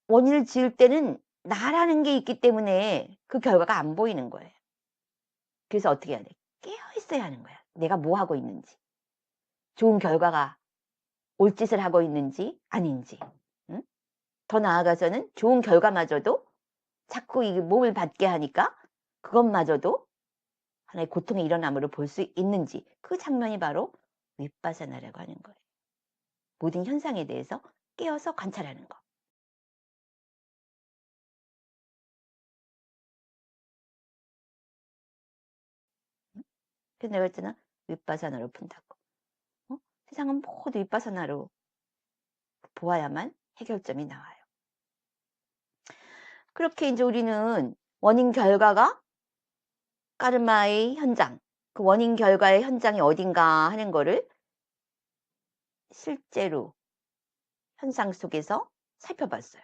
원인을 지을 때는 나라는 게 있기 때문에 그 결과가 안 보이는 거예요. 그래서 어떻게 해야 돼? 깨어 있어야 하는 거야. 내가 뭐 하고 있는지. 좋은 결과가 올 짓을 하고 있는지 아닌지. 응? 더 나아가서는 좋은 결과마저도 자꾸 이 몸을 받게 하니까 그것마저도 하나의 고통의 일어남으로 볼 수 있는지, 그 장면이 바로 윗바사나라고 하는 거예요. 모든 현상에 대해서 깨어서 관찰하는 거. 응? 그래서 내가 했잖아. 윗바사나로 푼다고. 어? 세상은 모두 윗바사나로 보아야만 해결점이 나와요. 그렇게 이제 우리는 원인 결과가 까르마의 현장, 그 원인 결과의 현장이 어딘가 하는 거를 실제로 현상 속에서 살펴봤어요.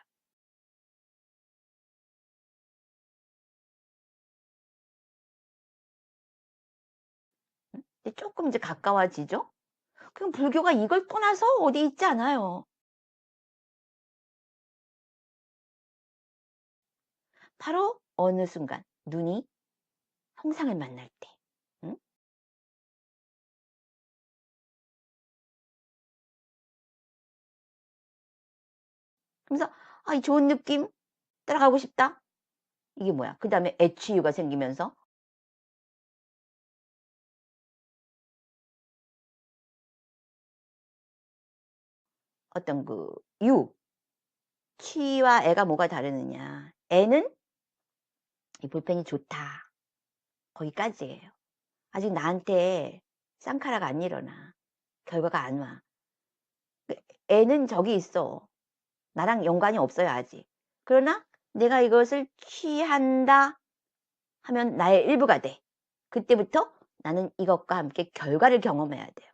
응? 근데 조금 이제 가까워지죠? 그럼 불교가 이걸 떠나서 어디 있지 않아요. 바로 어느 순간 눈이 형상을 만날 때. 응? 그러면서 아, 이 좋은 느낌 따라가고 싶다. 이게 뭐야? 그 다음에 애취유가 생기면서 어떤 그 유, 취와 애가 뭐가 다르느냐. 애는 이 볼펜이 좋다. 거기까지예요. 아직 나한테 쌍카라가 안 일어나. 결과가 안 와. 그 애는 저기 있어. 나랑 연관이 없어요, 아직. 그러나 내가 이것을 취한다 하면 나의 일부가 돼. 그때부터 나는 이것과 함께 결과를 경험해야 돼요.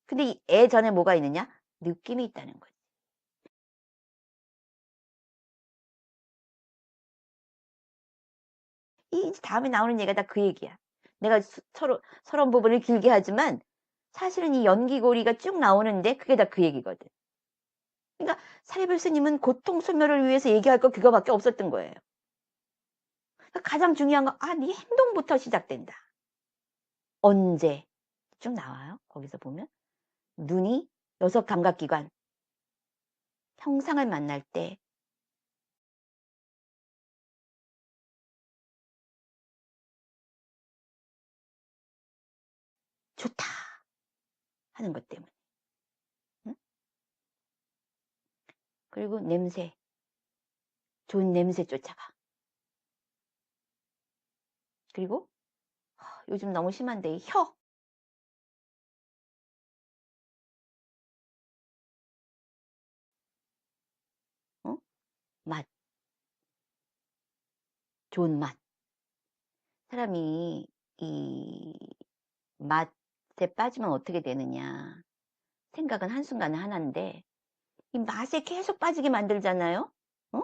근데 이 애 전에 뭐가 있느냐? 느낌이 있다는 거지. 이 다음에 나오는 얘기가 다 그 얘기야. 내가 서론 부분을 길게 하지만 사실은 이 연기고리가 쭉 나오는데 그게 다 그 얘기거든. 그러니까 사리불 스님은 고통 소멸을 위해서 얘기할 거 그거밖에 없었던 거예요. 그러니까 가장 중요한 건 아, 네 행동부터 시작된다. 언제? 쭉 나와요. 거기서 보면 눈이 여섯 감각기관 형상을 만날 때 좋다 하는 것 때문에. 응? 그리고 냄새, 좋은 냄새 쫓아가. 그리고 요즘 너무 심한데 이 혀, 어? 맛, 좋은 맛. 사람이 이 맛에 빠지면 어떻게 되느냐. 생각은 한순간에 하나인데 이 맛에 계속 빠지게 만들잖아요. 어?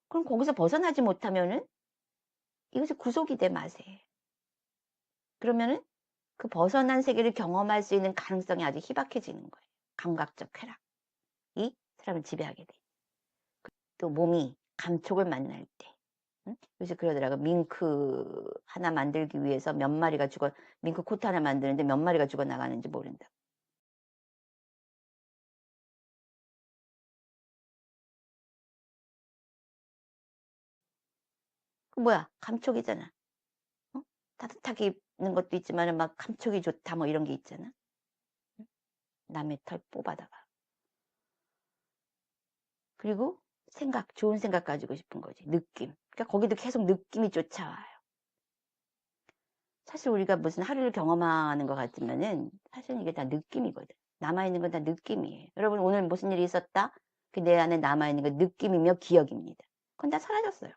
그럼 거기서 벗어나지 못하면은 이것이 구속이 돼 맛에. 그러면은 그 벗어난 세계를 경험할 수 있는 가능성이 아주 희박해지는 거예요. 감각적 쾌락이 사람을 지배하게 돼. 또 몸이 감촉을 만날 때. 응? 요새 그러더라고. 밍크 하나 만들기 위해서 몇 마리가 죽어, 밍크 코트 하나 만드는데 몇 마리가 죽어 나가는지 모른다. 그 뭐야? 감촉이잖아. 어? 따뜻하게 입는 것도 있지만 막 감촉이 좋다 뭐 이런 게 있잖아. 응? 남의 털 뽑아다가. 그리고 생각, 좋은 생각 가지고 싶은 거지. 느낌. 그러니까 거기도 계속 느낌이 쫓아와요. 사실 우리가 무슨 하루를 경험하는 것 같지만은 사실 이게 다 느낌이거든. 남아있는 건 다 느낌이에요. 여러분 오늘 무슨 일이 있었다? 그 내 안에 남아있는 건 느낌이며 기억입니다. 그건 다 사라졌어요.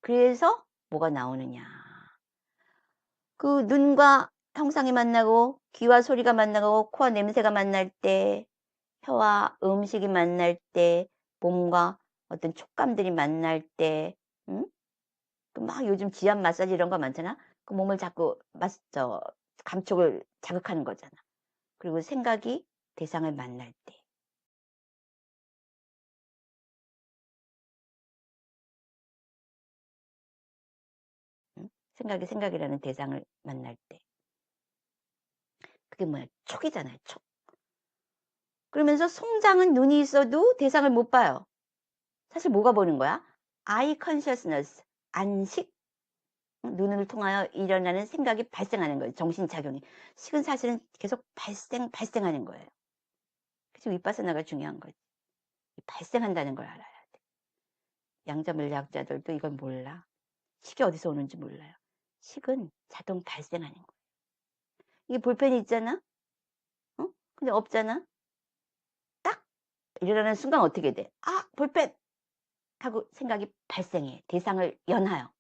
그래서 뭐가 나오느냐. 그 눈과 형상이 만나고 귀와 소리가 만나고 코와 냄새가 만날 때 혀와 음식이 만날 때 몸과 어떤 촉감들이 만날 때 응? 그막 요즘 지압 마사지 이런 거 많잖아. 그 몸을 자꾸 감촉을 자극하는 거잖아. 그리고 생각이 대상을 만날 때. 생각이라는 대상을 만날 때. 그게 뭐야? 촉이잖아요, 촉. 그러면서 송장은 눈이 있어도 대상을 못 봐요. 사실 뭐가 보는 거야? eye consciousness, 안식. 눈을 통하여 일어나는 생각이 발생하는 거예요. 정신작용이. 식은 사실은 계속 발생하는 거예요. 그래서 윗바사나가 중요한 거지. 발생한다는 걸 알아야 돼. 양자물리학자들도 이걸 몰라. 식이 어디서 오는지 몰라요. 식은 자동 발생하는 거예요. 이게 볼펜이 있잖아? 어? 근데 없잖아? 딱 일어나는 순간 어떻게 돼? 아, 볼펜! 하고 생각이 발생해. 대상을 연하여.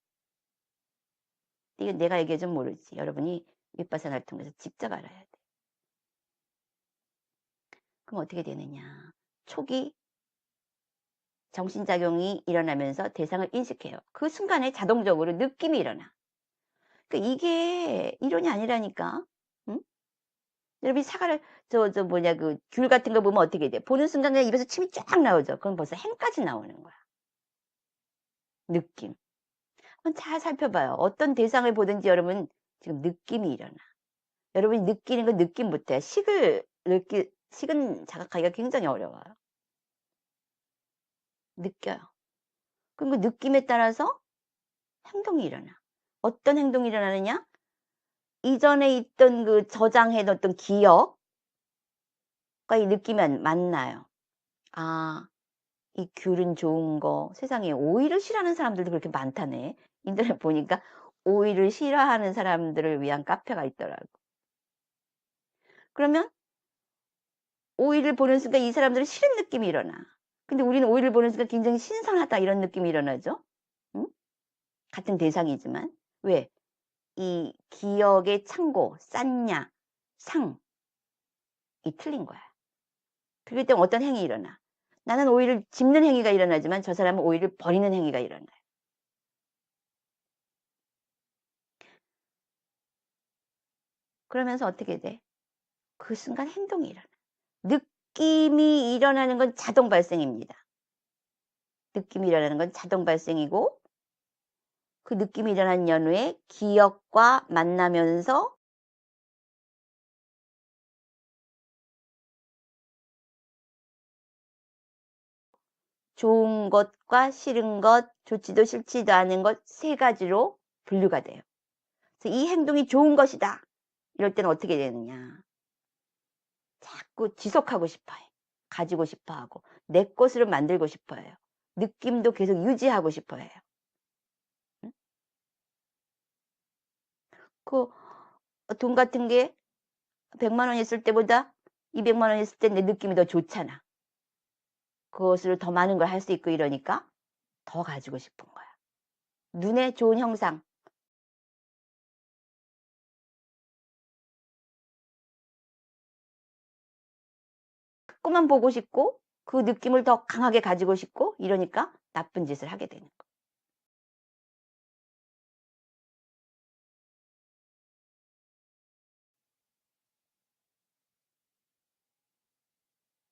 이게 내가 얘기해주면 모르지. 여러분이 윗바사나를 통해서 직접 알아야 돼. 그럼 어떻게 되느냐. 촉이 정신작용이 일어나면서 대상을 인식해요. 그 순간에 자동적으로 느낌이 일어나. 그러니까 이게 이론이 아니라니까. 응? 여러분이 사과를 그 귤 같은 거 보면 어떻게 돼? 보는 순간 그냥 입에서 침이 쫙 나오죠. 그럼 벌써 행까지 나오는 거야. 느낌. 한번 잘 살펴봐요. 어떤 대상을 보든지 여러분 지금 느낌이 일어나. 여러분이 느끼는 건 느낌부터야. 식은 자각하기가 굉장히 어려워요. 느껴요. 그럼 그 느낌에 따라서 행동이 일어나. 어떤 행동이 일어나느냐? 이전에 있던 그 저장해 뒀던 기억과 이 느낌이 만나요. 아, 이 귤은 좋은 거. 세상에 오이를 싫어하는 사람들도 그렇게 많다네. 인터넷 보니까 오이를 싫어하는 사람들을 위한 카페가 있더라고. 그러면 오이를 보는 순간 이 사람들은 싫은 느낌이 일어나. 근데 우리는 오이를 보는 순간 굉장히 신선하다 이런 느낌이 일어나죠. 응? 같은 대상이지만. 왜? 이 기억의 창고, 쌌냐, 상이 틀린 거야. 그럴 때 어떤 행위 일어나. 나는 오이를 집는 행위가 일어나지만 저 사람은 오이를 버리는 행위가 일어나요. 그러면서 어떻게 돼? 그 순간 행동이 일어나. 느낌이 일어나는 건 자동 발생입니다. 느낌이 일어나는 건 자동 발생이고 그 느낌이 일어난 연후에 기억과 만나면서 좋은 것과 싫은 것, 좋지도 싫지도 않은 것 세 가지로 분류가 돼요. 그래서 이 행동이 좋은 것이다. 이럴 때는 어떻게 되느냐. 자꾸 지속하고 싶어 해. 가지고 싶어 하고 내 것으로 만들고 싶어 해요. 느낌도 계속 유지하고 싶어 해요. 응? 그 돈 같은 게 100만 원 있을 때보다 200만 원 있을 때 내 느낌이 더 좋잖아. 그것으로 더 많은 걸 할 수 있고 이러니까 더 가지고 싶은 거야. 눈에 좋은 형상. 그것만 보고 싶고 그 느낌을 더 강하게 가지고 싶고 이러니까 나쁜 짓을 하게 되는 거야.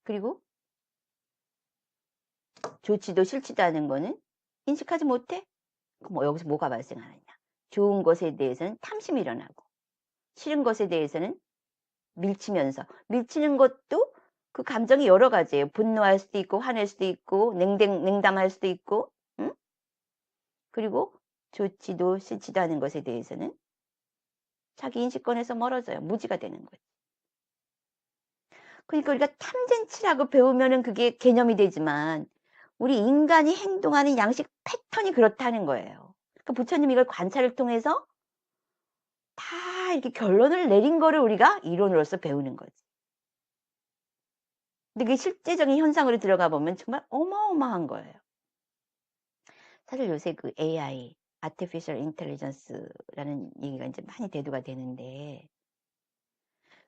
그리고 좋지도 싫지도 않은 거는 인식하지 못해? 그럼 뭐 여기서 뭐가 발생하느냐. 좋은 것에 대해서는 탐심이 일어나고 싫은 것에 대해서는 밀치는 것도 그 감정이 여러 가지예요. 분노할 수도 있고 화낼 수도 있고 냉담할 수도 있고 응? 그리고 좋지도 싫지도 않은 것에 대해서는 자기 인식권에서 멀어져요. 무지가 되는 거죠. 그러니까 우리가 탐진치라고 배우면은 그게 개념이 되지만 우리 인간이 행동하는 양식 패턴이 그렇다는 거예요. 그러니까 부처님이 이걸 관찰을 통해서 다 이렇게 결론을 내린 거를 우리가 이론으로서 배우는 거지. 근데 그게 실제적인 현상으로 들어가 보면 정말 어마어마한 거예요. 사실 요새 그 AI, Artificial Intelligence라는 얘기가 이제 많이 대두가 되는데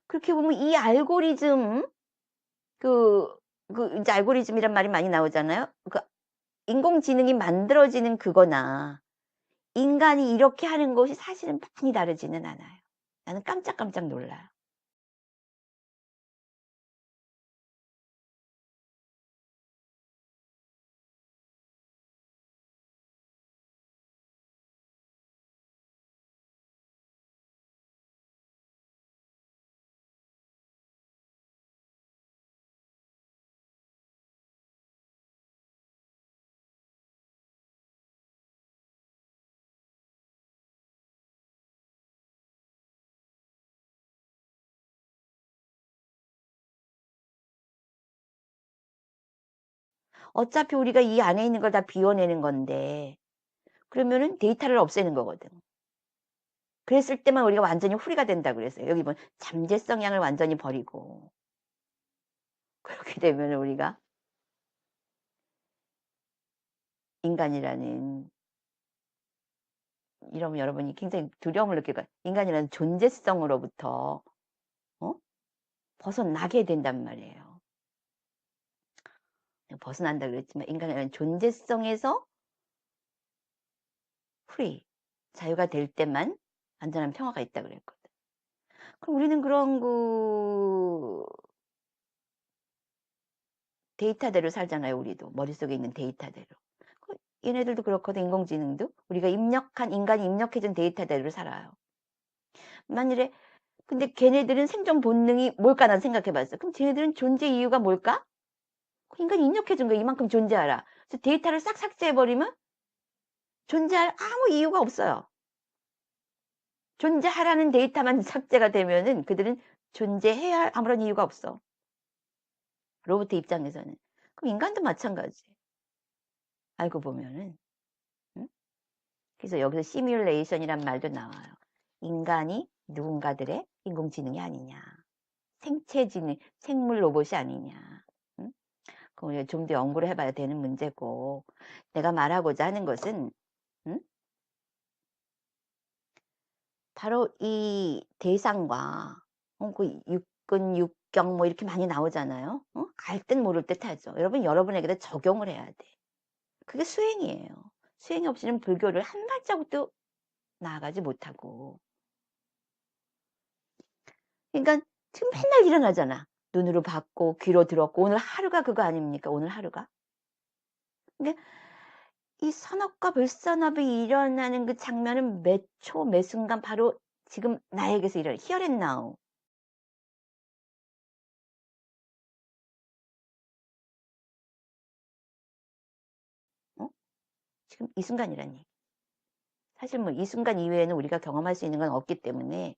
그렇게 보면 이 알고리즘 이제 알고리즘이란 말이 많이 나오잖아요. 그 인공지능이 만들어지는 그거나 인간이 이렇게 하는 것이 사실은 많이 다르지는 않아요. 나는 깜짝깜짝 놀라요. 어차피 우리가 이 안에 있는 걸 다 비워내는 건데 그러면은 데이터를 없애는 거거든. 그랬을 때만 우리가 완전히 후리가 된다고 그랬어요. 여기 보면 잠재 성향을 완전히 버리고 그렇게 되면 우리가 인간이라는 이러면 여러분이 굉장히 두려움을 느낄 거예요. 인간이라는 존재성으로부터 어? 벗어나게 된단 말이에요. 벗어난다 그랬지만 인간이라는 존재성에서 프리, 자유가 될 때만 안전한 평화가 있다 그랬거든. 그럼 우리는 그런 데이터대로 살잖아요. 우리도 머릿속에 있는 데이터대로. 얘네들도 그렇거든. 인공지능도 우리가 인간이 입력해준 데이터대로 살아요. 만일에 근데 걔네들은 생존 본능이 뭘까 난 생각해봤어. 그럼 쟤네들은 존재 이유가 뭘까? 인간이 입력해준 거야. 이만큼 존재하라. 그래서 데이터를 싹 삭제해버리면 존재할 아무 이유가 없어요. 존재하라는 데이터만 삭제가 되면은 그들은 존재해야 할 아무런 이유가 없어. 로봇 입장에서는. 그럼 인간도 마찬가지. 알고 보면은. 응? 그래서 여기서 시뮬레이션이란 말도 나와요. 인간이 누군가들의 인공지능이 아니냐. 생체지능, 생물 로봇이 아니냐. 응? 그럼 우리가 좀 더 연구를 해봐야 되는 문제고. 내가 말하고자 하는 것은 응? 바로 이 대상과 그 육근, 육경 뭐 이렇게 많이 나오잖아요. 알 듯 모를 듯 하죠. 여러분에게도 적용을 해야 돼. 그게 수행이에요. 수행이 없이는 불교를 한 발자국도 나아가지 못하고. 그러니까 지금 맨날 일어나잖아. 눈으로 봤고 귀로 들었고 오늘 하루가 그거 아닙니까? 오늘 하루가. 그러니까 이 선업과 불선업이 일어나는 그 장면은 매 초, 매 순간 바로 지금 나에게서 일어나. Here and now. 어? 지금 이 순간이란 얘기. 사실 뭐 이 순간 이외에는 우리가 경험할 수 있는 건 없기 때문에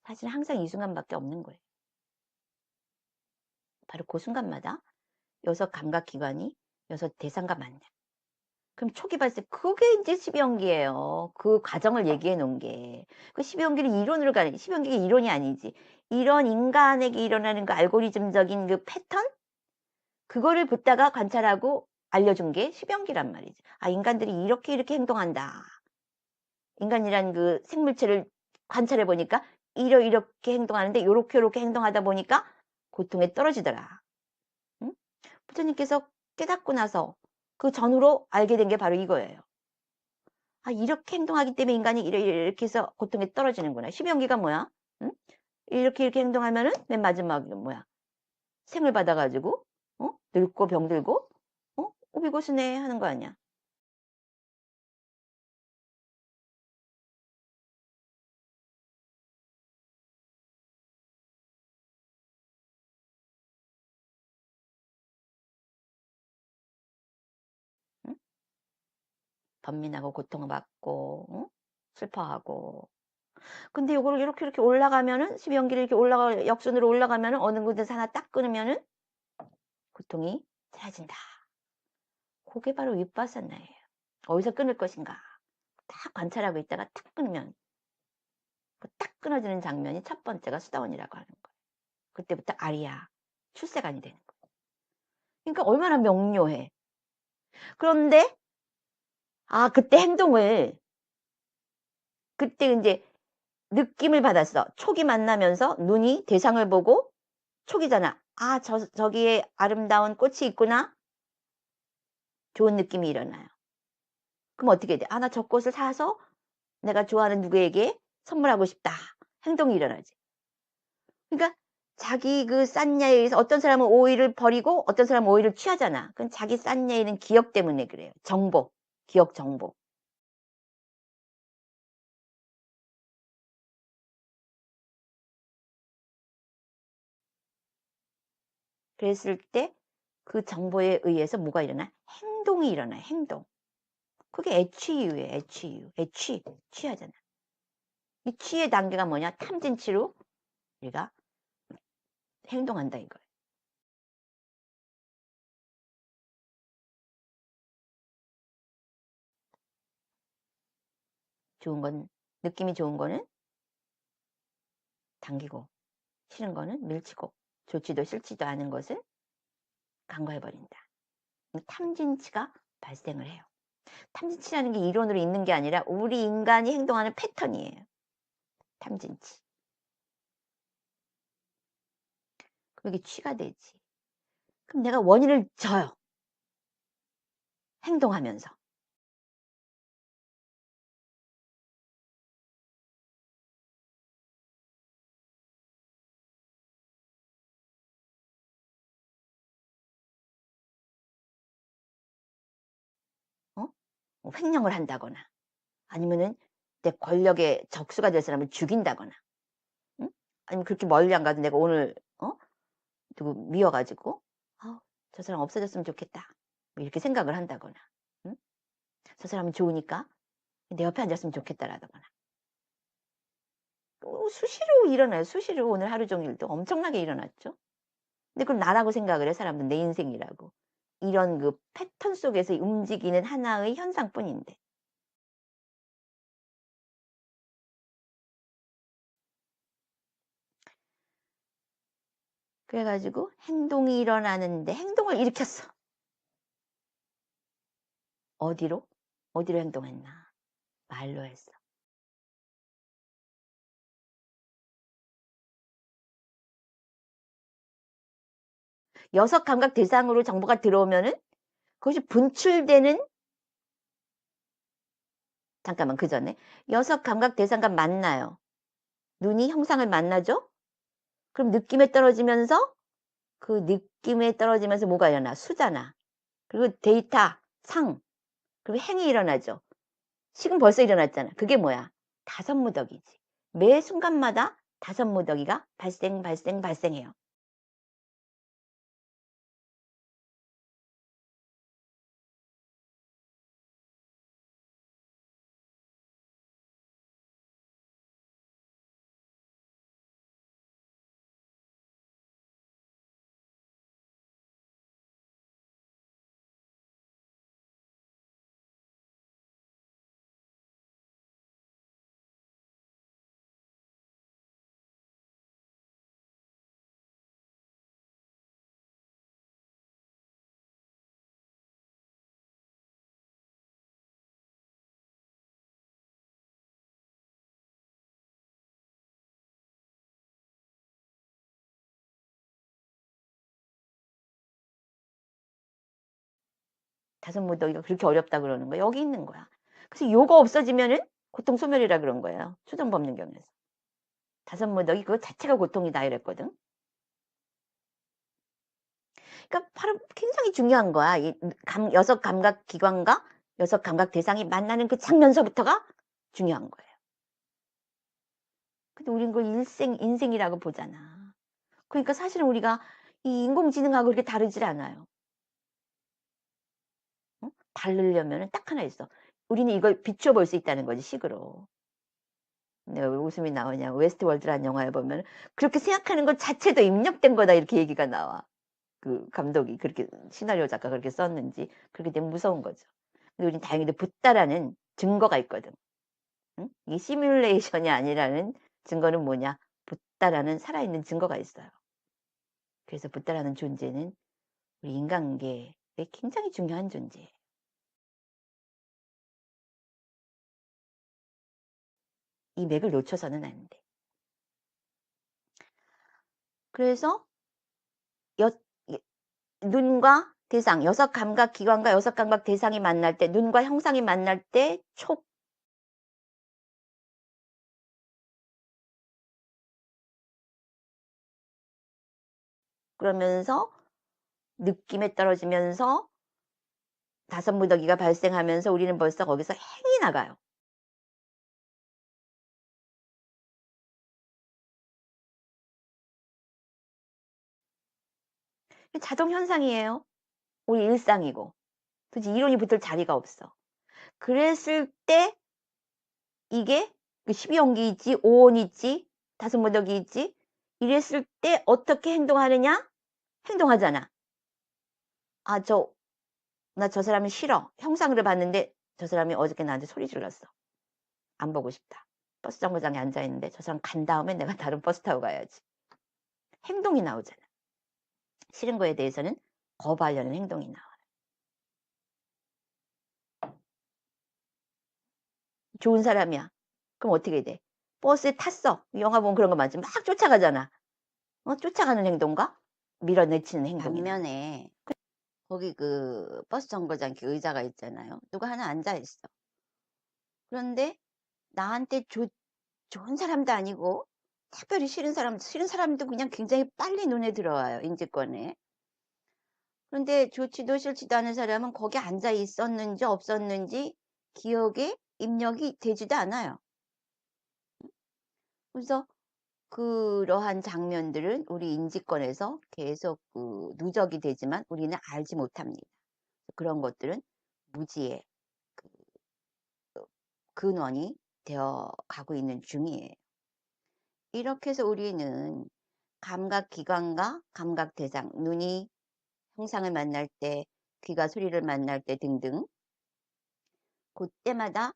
사실 항상 이 순간밖에 없는 거예요. 바로 그 순간마다 여섯 감각기관이 여섯 대상과 만나. 그럼 초기 발생, 그게 이제 12연기예요. 그 과정을 얘기해 놓은 게. 그 12연기를 이론으로 가는, 12연기가 이론이 아니지. 이런 인간에게 일어나는 그 알고리즘적인 그 패턴? 그거를 붙다가 관찰하고 알려준 게 12연기란 말이지. 아, 인간들이 이렇게 행동한다. 인간이란 그 생물체를 관찰해 보니까 이렇게 행동하는데 요렇게 행동하다 보니까 고통에 떨어지더라. 응? 부처님께서 깨닫고 나서 그 전후로 알게 된 게 바로 이거예요. 아, 이렇게 행동하기 때문에 인간이 이렇게 해서 고통에 떨어지는구나. 12연기가 뭐야? 응? 이렇게 행동하면은 맨 마지막에 뭐야? 생을 받아가지고, 늙고 병들고, 오비고스네 하는 거 아니야. 응? 번민하고 고통받고, 슬퍼하고. 근데 요거를 이렇게 올라가면은, 12연기를 이렇게 역순으로 올라가면은, 어느 곳에서 하나 딱 끊으면은, 고통이 사라진다. 그게 바로 윗바사나예요. 어디서 끊을 것인가? 딱 관찰하고 있다가 탁 끊으면, 그 딱 끊어지는 장면이 첫 번째가 수다원이라고 하는 거예요. 그때부터 아리야, 출세관이 되는 거예요. 그러니까 얼마나 명료해. 그런데, 그때 행동을, 그때 이제 느낌을 받았어. 촉이 만나면서 눈이 대상을 보고 촉이잖아. 저기에 아름다운 꽃이 있구나. 좋은 느낌이 일어나요. 그럼 어떻게 돼? 나 저 꽃을 사서 내가 좋아하는 누구에게 선물하고 싶다. 행동이 일어나지. 그러니까 자기 그 싼냐에 의해서 어떤 사람은 오일을 버리고 어떤 사람은 오일을 취하잖아. 그건 자기 싼냐에는 기억 때문에 그래요. 정보, 기억 정보. 그랬을 때 그 정보에 의해서 뭐가 일어나? 행동이 일어나요. 행동. 그게 애취유예요. 애취유. 취하잖아. 이 취의 단계가 뭐냐? 탐진치로 우리가 행동한다 이거예요. 좋은 건, 느낌이 좋은 거는 당기고, 싫은 거는 밀치고, 좋지도 싫지도 않은 것은 간과해버린다. 탐진치가 발생을 해요. 탐진치라는 게 이론으로 있는 게 아니라 우리 인간이 행동하는 패턴이에요. 탐진치. 그럼 이게 취가 되지. 그럼 내가 원인을 져요. 행동하면서. 어? 횡령을 한다거나 아니면은 내 권력의 적수가 될 사람을 죽인다거나, 응? 아니면 그렇게 멀리 안 가도 내가 오늘 누구 미워가지고 저 사람 없어졌으면 좋겠다 뭐 이렇게 생각을 한다거나, 응? 저 사람은 좋으니까 내 옆에 앉았으면 좋겠다라거나. 수시로 일어나요. 수시로 오늘 하루 종일도 엄청나게 일어났죠. 근데 그걸 나라고 생각을 해. 사람들은 내 인생이라고. 이런 그 패턴 속에서 움직이는 하나의 현상뿐인데. 그래가지고 행동이 일어나는데 행동을 일으켰어. 어디로? 어디로 행동했나? 말로 했어. 여섯 감각 대상으로 정보가 들어오면은 그것이 분출되는, 잠깐만 그 전에 여섯 감각 대상과 만나요. 눈이 형상을 만나죠? 그럼 느낌에 떨어지면서, 그 느낌에 떨어지면서 뭐가 일어나? 수잖아. 그리고 데이터, 상, 그리고 행이 일어나죠. 식은 벌써 일어났잖아. 그게 뭐야? 다섯 무더기지. 매 순간마다 다섯 무더기가 발생해요. 다섯 무더기가 그렇게 어렵다 그러는 거야. 여기 있는 거야. 그래서 요거 없어지면은 고통 소멸이라 그런 거예요. 수정법문경에서. 다섯 무더기 그거 자체가 고통이다 이랬거든. 그러니까 바로 굉장히 중요한 거야. 이 여섯 감각 기관과 여섯 감각 대상이 만나는 그 장면서부터가 중요한 거예요. 근데 우린 그걸 인생이라고 보잖아. 그러니까 사실은 우리가 이 인공지능하고 그렇게 다르질 않아요. 다르려면 딱 하나 있어. 우리는 이걸 비추어 볼 수 있다는 거지, 식으로. 내가 왜 웃음이 나오냐. 웨스트월드라는 영화에 보면 그렇게 생각하는 것 자체도 입력된 거다 이렇게 얘기가 나와. 그 감독이 그렇게, 시나리오 작가가 그렇게 썼는지. 그렇게 되면 무서운 거죠. 근데 우린 다행히도 붙다라는 증거가 있거든. 응? 이게 시뮬레이션이 아니라는 증거는 뭐냐? 붙다라는 살아있는 증거가 있어요. 그래서 붙다라는 존재는 우리 인간계에 굉장히 중요한 존재예요. 이 맥을 놓쳐서는 안 돼. 그래서 여, 눈과 대상, 여섯 감각 기관과 여섯 감각 대상이 만날 때, 눈과 형상이 만날 때 그러면서 느낌에 떨어지면서 다섯 무더기가 발생하면서 우리는 벌써 거기서 행이 나가요. 자동 현상이에요. 우리 일상이고. 도대체 이론이 붙을 자리가 없어. 그랬을 때 이게 그 12원기 있지, 5원 있지, 다섯 무더기 있지. 이랬을 때 어떻게 행동하느냐? 행동하잖아. 아, 나 저 사람이 싫어. 형상으로 봤는데 저 사람이 어저께 나한테 소리 질렀어. 안 보고 싶다. 버스 정거장에 앉아 있는데 저 사람 간 다음에 내가 다른 버스 타고 가야지. 행동이 나오잖아. 싫은 거에 대해서는 거부하려는 행동이 나와. 좋은 사람이야. 그럼 어떻게 돼? 버스에 탔어. 영화 보면 그런 거 많지. 막 쫓아가잖아. 쫓아가는 행동과 밀어내치는 행동이 나와. 반면에 거기 그 버스 정거장 이렇게 의자가 있잖아요. 누가 하나 앉아 있어. 그런데 나한테 좋은 사람도 아니고 특별히 싫은 사람도 그냥 굉장히 빨리 눈에 들어와요. 인지권에. 그런데 좋지도 싫지도 않은 사람은 거기 앉아 있었는지 없었는지 기억에 입력이 되지도 않아요. 그래서 그러한 장면들은 우리 인지권에서 계속 누적이 되지만 우리는 알지 못합니다. 그런 것들은 무지의 그 근원이 되어 가고 있는 중이에요. 이렇게 해서 우리는 감각기관과 감각대상, 눈이 형상을 만날 때, 귀가 소리를 만날 때 등등 그때마다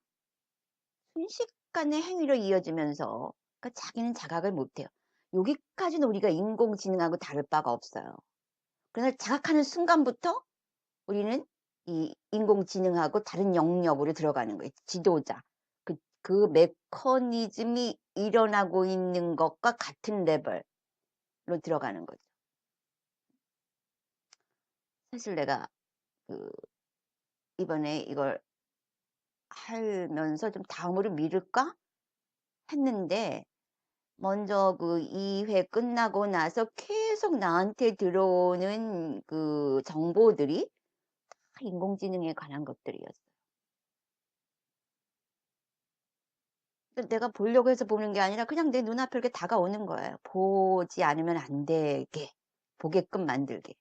순식간에 행위로 이어지면서 그러니까 자기는 자각을 못해요. 여기까지는 우리가 인공지능하고 다를 바가 없어요. 그러나 자각하는 순간부터 우리는 이 인공지능하고 다른 영역으로 들어가는 거예요. 지도자. 그 메커니즘이 일어나고 있는 것과 같은 레벨로 들어가는 거죠. 사실 내가 그 이번에 이걸 하면서 좀 다음으로 미룰까 했는데 먼저 그 2회 끝나고 나서 계속 나한테 들어오는 그 정보들이 다 인공지능에 관한 것들이었어요. 내가 보려고 해서 보는 게 아니라 그냥 내 눈앞에 이렇게 다가오는 거예요. 보지 않으면 안 되게, 보게끔 만들게.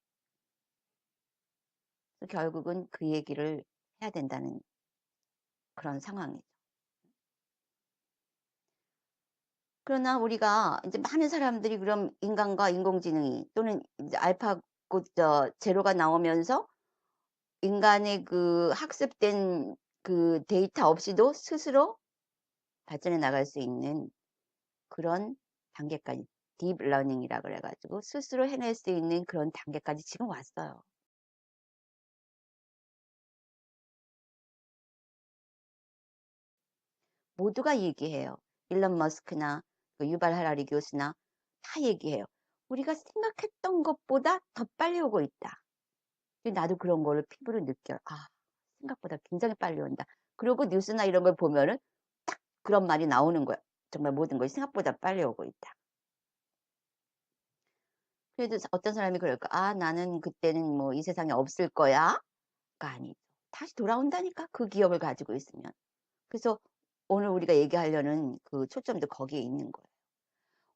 결국은 그 얘기를 해야 된다는 그런 상황이죠. 그러나 우리가 이제 많은 사람들이 그럼 인간과 인공지능이 또는 이제 알파고 제로가 나오면서 인간의 그 학습된 그 데이터 없이도 스스로 발전해 나갈 수 있는 그런 단계까지 딥러닝이라 그래 가지고 스스로 해낼 수 있는 그런 단계까지 지금 왔어요. 모두가 얘기해요. 일론 머스크나 그 유발 하라리 교수나 다 얘기해요. 우리가 생각했던 것보다 더 빨리 오고 있다. 나도 그런 거를 피부로 느껴요. 아, 생각보다 굉장히 빨리 온다. 그리고 뉴스나 이런 걸 보면은 딱 그런 말이 나오는 거야. 정말 모든 것이 생각보다 빨리 오고 있다. 그래도 어떤 사람이 그럴까? 아, 나는 그때는 뭐 이 세상에 없을 거야? 가 아니죠. 다시 돌아온다니까. 그 기억을 가지고 있으면. 그래서 오늘 우리가 얘기하려는 그 초점도 거기에 있는 거예요.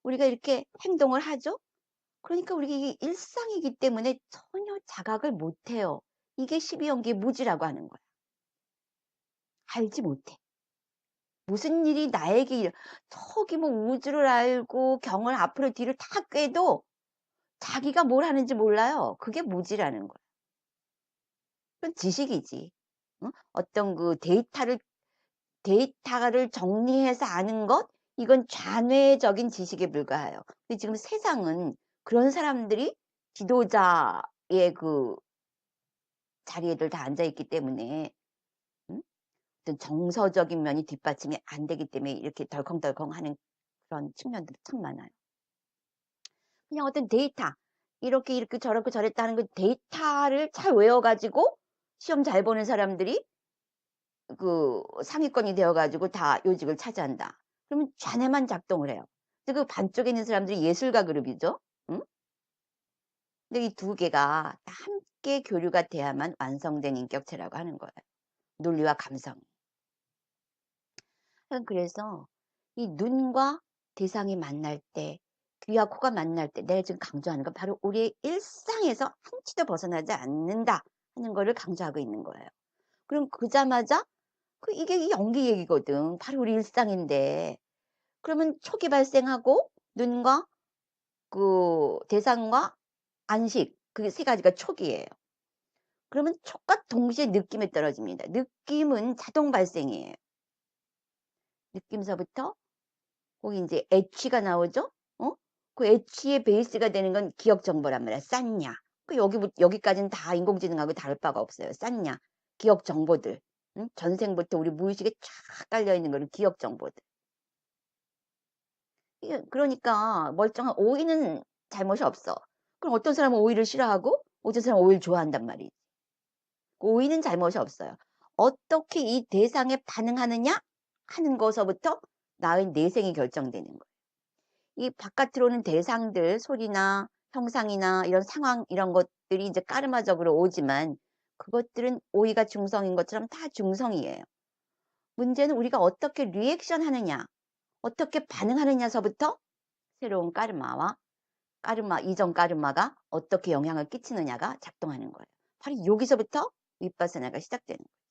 우리가 이렇게 행동을 하죠? 그러니까 우리 이게 일상이기 때문에 전혀 자각을 못해요. 이게 12연계의 무지라고 하는 거야. 알지 못해. 무슨 일이 나에게 저기 뭐 우주를 알고 경을 앞으로 뒤를 다 꿰도 자기가 뭘 하는지 몰라요. 그게 무지라는 거야. 그건 지식이지. 어떤 그 데이터를 정리해서 아는 것? 이건 좌뇌적인 지식에 불과해요. 근데 지금 세상은 그런 사람들이 지도자의 그 자리에들 다 앉아 있기 때문에 음? 어떤 정서적인 면이 뒷받침이 안 되기 때문에 이렇게 덜컹덜컹 하는 그런 측면들이 참 많아요. 그냥 어떤 데이터, 이렇게 저렇게 저랬다는 그 데이터를 잘 외워가지고 시험 잘 보는 사람들이 그 상위권이 되어가지고 다 요직을 차지한다. 그러면 좌뇌만 작동을 해요. 그 반쪽에 있는 사람들이 예술가 그룹이죠. 응? 근데 이 두 개가 다 함께 교류가 돼야만 완성된 인격체라고 하는 거예요. 논리와 감성. 그래서 이 눈과 대상이 만날 때, 귀와 코가 만날 때, 내가 지금 강조하는 건 바로 우리의 일상에서 한치도 벗어나지 않는다 하는 거를 강조하고 있는 거예요. 그럼 그자마자 이게 이 연기 얘기거든. 바로 우리 일상인데. 그러면 촉이 발생하고 눈과 그 대상과 안식, 그게 세 가지가 촉이에요. 그러면 촉과 동시에 느낌이 떨어집니다. 느낌은 자동 발생이에요. 느낌서부터 거기 인제 애취가 나오죠? 어? 그 애취의 베이스가 되는 건 기억 정보란 말이야. 쌌냐. 그 여기까지는 다 인공지능하고 다를 바가 없어요. 쌌냐. 기억 정보들. 응? 전생부터 우리 무의식에 쫙 깔려 있는 거를 기억 정보들. 이게 그러니까 멀쩡한 오이는 잘못이 없어. 그럼 어떤 사람은 오이를 싫어하고 어떤 사람은 오이를 좋아한단 말이지. 그 오이는 잘못이 없어요. 어떻게 이 대상에 반응하느냐 하는 거서부터 나의 내생이 결정되는 거예요. 이 바깥으로는 대상들, 소리나 형상이나 이런 상황 이런 것들이 이제 까르마적으로 오지만 그것들은 오이가 중성인 것처럼 다 중성이에요. 문제는 우리가 어떻게 리액션 하느냐, 어떻게 반응하느냐서부터 새로운 까르마와 까르마, 이전 까르마가 어떻게 영향을 끼치느냐가 작동하는 거예요. 바로 여기서부터 윗바사나가 시작되는 거예요.